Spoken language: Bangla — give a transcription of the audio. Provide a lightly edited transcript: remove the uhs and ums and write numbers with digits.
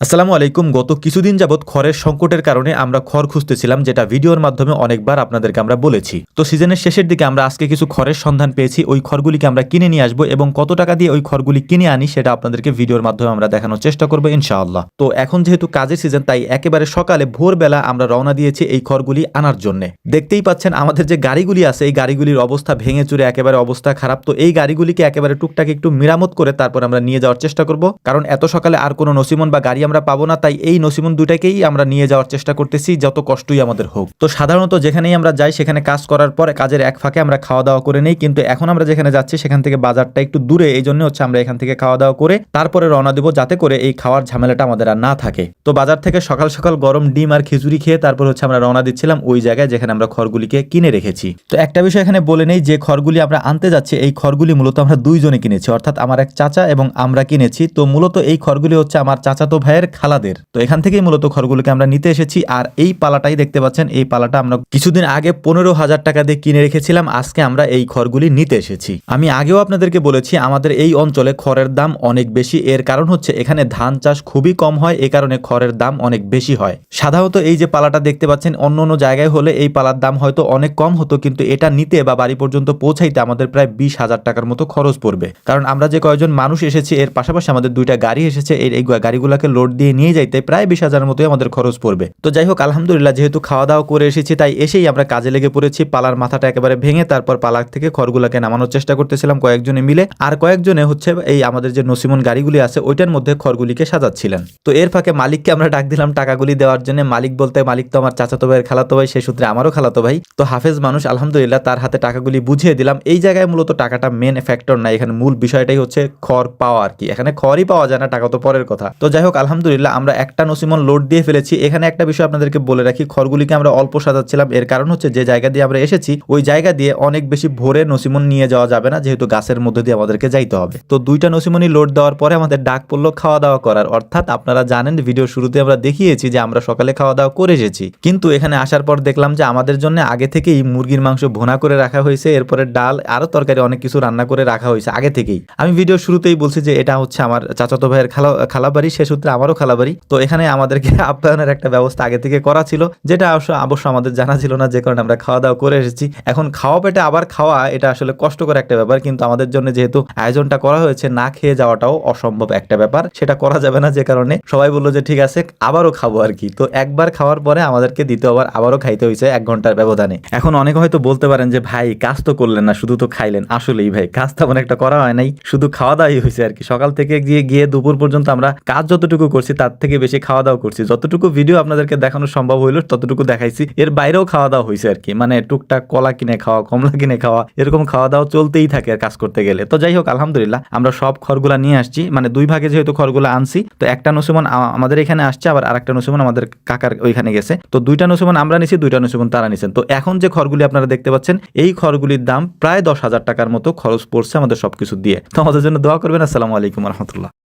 আসসালামু আলাইকুম। গত কিছুদিন যাবৎ খড়ের সংকটের কারণে আমরা খড় খুঁজতেছিলাম, যেটা ভিডিওর মাধ্যমে অনেকবার আপনাদেরকে আমরা বলেছি। তো সিজনের শেষের দিকে আমরা আজকে কিছু খড়ের সন্ধান পেয়েছি। ওই খড়গুলিকে আমরা কিনে নিয়ে আসবো এবং কত টাকা দিয়ে ওই খড়গুলি কিনে আনি সেটা আপনাদেরকে ভিডিওর মাধ্যমে আমরা দেখানোর চেষ্টা করবো ইনশাআল্লাহ। তো এখন যেহেতু কাজের সিজন, তাই একেবারে সকালে ভোরবেলা আমরা রওনা দিয়েছি এই খড়গুলি আনার জন্য। দেখতেই পাচ্ছেন আমাদের যে গাড়িগুলি আছে, এই গাড়িগুলির অবস্থা ভেঙে চুরে একেবারে অবস্থা খারাপ। তো এই গাড়িগুলিকে একেবারে টুকটাক একটু মেরামত করে তারপর আমরা নিয়ে যাওয়ার চেষ্টা করব, কারণ এত সকালে আর কোনো নসিমন বা গাড়ি আমরা পাবো না। তাই এই নসিমন দুটাকেই আমরা নিয়ে যাওয়ার চেষ্টা করতেছি, যত কষ্টই আমাদের হোক। তো সাধারণত যেখানেই আমরা যাই সেখানে কাজ করার পর কাজের এক ফাঁকে আমরা খাওয়া দাওয়া করে নেই, কিন্তু এখন আমরা যেখানে যাচ্ছি সেখান থেকে বাজারটা একটু দূরে, এই জন্য হচ্ছে আমরা এখান থেকে খাওয়া দাওয়া করে তারপরে রওনা দেবো, যাতে করে এই খাওয়ার ঝামেলাটা আমাদের আর না থাকে। তো বাজার থেকে সকাল সকাল গরম ডিম আর খিচুড়ি খেয়ে তারপর হচ্ছে আমরা রওনা দিচ্ছিলাম ওই জায়গায় যেখানে আমরা খড়গুলিকে কিনে রেখেছি। তো একটা বিষয় এখানে বলে নেই, যে খড়গুলি আমরা আনতে যাচ্ছি এই খড়গুলি মূলত আমরা দুইজনে কিনেছি, অর্থাৎ আমার এক চাচা এবং আমরা কিনেছি। তো মূলত এই খড়গুলি হচ্ছে আমার চাচাতো ভাইয়ের খালাদের। তো এখান থেকেই মূলত খড়গুলোকে আমরা নিতে এসেছি। আর এই পালাটাই দেখতে পাচ্ছেন, এই পালাটা আমরা কিছুদিন আগে 15,000 টাকা দিয়ে কিনে রেখেছিলাম। আজকে আমরা এই খড়গুলি নিতে এসেছি। আমি আগেও আপনাদেরকে বলেছি আমাদের এই অঞ্চলে খড়ের দাম অনেক বেশি। এর কারণ হচ্ছে এখানে ধান চাষ খুবই কম হয়, এই কারণে খড়ের দাম অনেক বেশি হয়। সাধারণত এই যে পালাটা দেখতে পাচ্ছেন, অন্য অন্য জায়গায় হলে এই পালার দাম হয়তো অনেক কম হতো, কিন্তু এটা নিতে বা বাড়ি পর্যন্ত পৌঁছাইতে আমাদের প্রায় 20,000 টাকার মতো খরচ পড়বে। কারণ আমরা যে কয়েকজন মানুষ এসেছি, এর পাশাপাশি আমাদের দুইটা গাড়ি এসেছে, এই গাড়িগুলোকে লোড দিয়ে নিয়ে যাইতে প্রায় 20,000 মতোই আমাদের খরচ পড়বে। তো যাই হোক, আলহামদুলিল্লাহ যেহেতু খাওয়া দাওয়া করে এসেছি, তাই এসেই আমরা কাজে লেগে পড়েছি। পালার মাথাটা একেবারে ভেঙে তারপর পালার থেকে খড়গুলোকে নামানোর চেষ্টা করতেছিলাম কয়েকজনে মিলে, আর কয়েকজনে হচ্ছে এই আমাদের যে নসিমন গাড়িগুলি আছে ওইটার মধ্যে খড়গুলিকে সাজাচ্ছিলেন। তো এর ফাঁকে মালিককে আমরা ডাক দিলাম টাকাগুলি দেওয়ার জন্য। মালিক বলতে মালিক তো আমার চাচাতো ভাইয়ের খালাতো ভাই, সেই সূত্রে আমারও খালাতো ভাই। তো হাফেজ মানুষ, আলহামদুলিল্লাহ তার হাতে টাকাগুলি বুঝিয়ে দিলাম। এই জায়গায় মূলত টাকাটা মেন ফ্যাক্টর না, এখানে মূল বিষয়টাই হচ্ছে খড় পাওয়া আর কি। এখানে খড়ই পাওয়া যায় না, টাকা তো পরের কথা। তো যাই হোক, আলহামদুলিল্লাহ আমরা একটা নসিমন লোড দিয়ে ফেলেছি। এখানে একটা বিষয় আপনাদেরকে বলে রাখি, খড়গুলিকে আমরা অল্প সাজাচ্ছিলাম। এর কারণ হচ্ছে যে জায়গা দিয়ে আমরা এসেছি ওই জায়গা দিয়ে অনেক বেশি ভোরে নসিমন নিয়ে যাওয়া যাবে না, যেহেতু গাছের মধ্যে দিয়ে আমাদেরকে যাইতে হবে। তো দুইটা নসিমনই লোড দেওয়ার পরে আমাদের ডাক পড়লো খাওয়া দাওয়া করার। অর্থাৎ আপনারা জানেন ভিডিও শুরুতে আমরা দেখিয়েছি যে আমরা সকালে খাওয়া দাওয়া করে এসেছি, কিন্তু এখানে আসার পর দেখলাম যে আমাদের জন্য আগে থেকেই মুরগির মাংস ভুনা করে রাখা হয়েছে, এরপরে ডাল আরো তরকারি অনেক কিছু রান্না করে রাখা হয়েছে আগে থেকেই। আমি ভিডিও শুরুতেই বলছি যে এটা হচ্ছে আমার চাচাতো ভাইয়ের খালাবাড়ি, সে সূত্রে আমারও খালাবাড়ি। তো এখানে আমাদেরকে আপ্যায়নের একটা ব্যবস্থা আগে থেকে করা ছিল, যেটা অবশ্য আমাদের জানা ছিল না, যে কারণে আমরা খাওয়া দাওয়া করে এসেছি। এখন খাওয়া পেটে আবার খাওয়া, এটা আসলে কষ্টকর একটা ব্যাপার, কিন্তু আমাদের জন্য যেহেতু আয়োজনটা করা হয়েছে, না খেয়ে যাওয়াটাও অসম্ভব একটা ব্যাপার, সেটা করা যাবে না। যে কারণে সবাই বললো যে ঠিক আছে আবারও খাবো আর কি। তো একবার খাওয়ার পরে আমাদেরকে দ্বিতীয়বার আবারও খাইতে হয়েছে 1 ঘন্টার ব্যবধানে। এখন অনেকে হয়তো বলতে পারেন যে ভাই কাজ তো করলেন না, শুধু তো খাইলেন। আসলেই ভাই কাজ তেমন একটা করা হয় নাই, শুধু খাওয়া দাওয়াই হয়েছে আর কি। সকাল থেকে গিয়ে দুপুর পর্যন্ত আমরা কাজ যতটুকু করছি তার থেকে বেশি খাওয়া দাওয়া করছি। যতটুকু ভিডিও আপনাদেরকে দেখানো সম্ভব হইলো ততটুকু দেখাইছি, এর বাইরেও খাওয়া দাওয়া হয়েছে আর কি। মানে টুকটাক কলা কিনে খাওয়া, কমলা কিনে খাওয়া, এরকম খাওয়া দাওয়া চলতেই থাকে আর কাজ করতে গেলে। তো যাই হোক, আলহামদুলিল্লাহ আমরা সব খড়গুলা নিয়ে আসছি, মানে 2 ভাগে যেহেতু খড়গুলা আনছি। তো একটা নসিমন আমাদের এখানে আসছে, আবার আরেকটা নসিমন আমাদের কাকার ওইখানে গেছে। তো 2টা নসিমন আমরা নিছি, 2টা নসিমন তারা নিছেন। তো এখন যে খড়গুলি আপনারা দেখতে পাচ্ছেন, এই খড়গুলির দাম প্রায় 10,000 টাকার মতো খরচ পড়ছে আমাদের সবকিছু দিয়ে। তো আমাদের জন্য দোয়া করবেন। আসসালামু আলাইকুম রহমতুল্লাহ।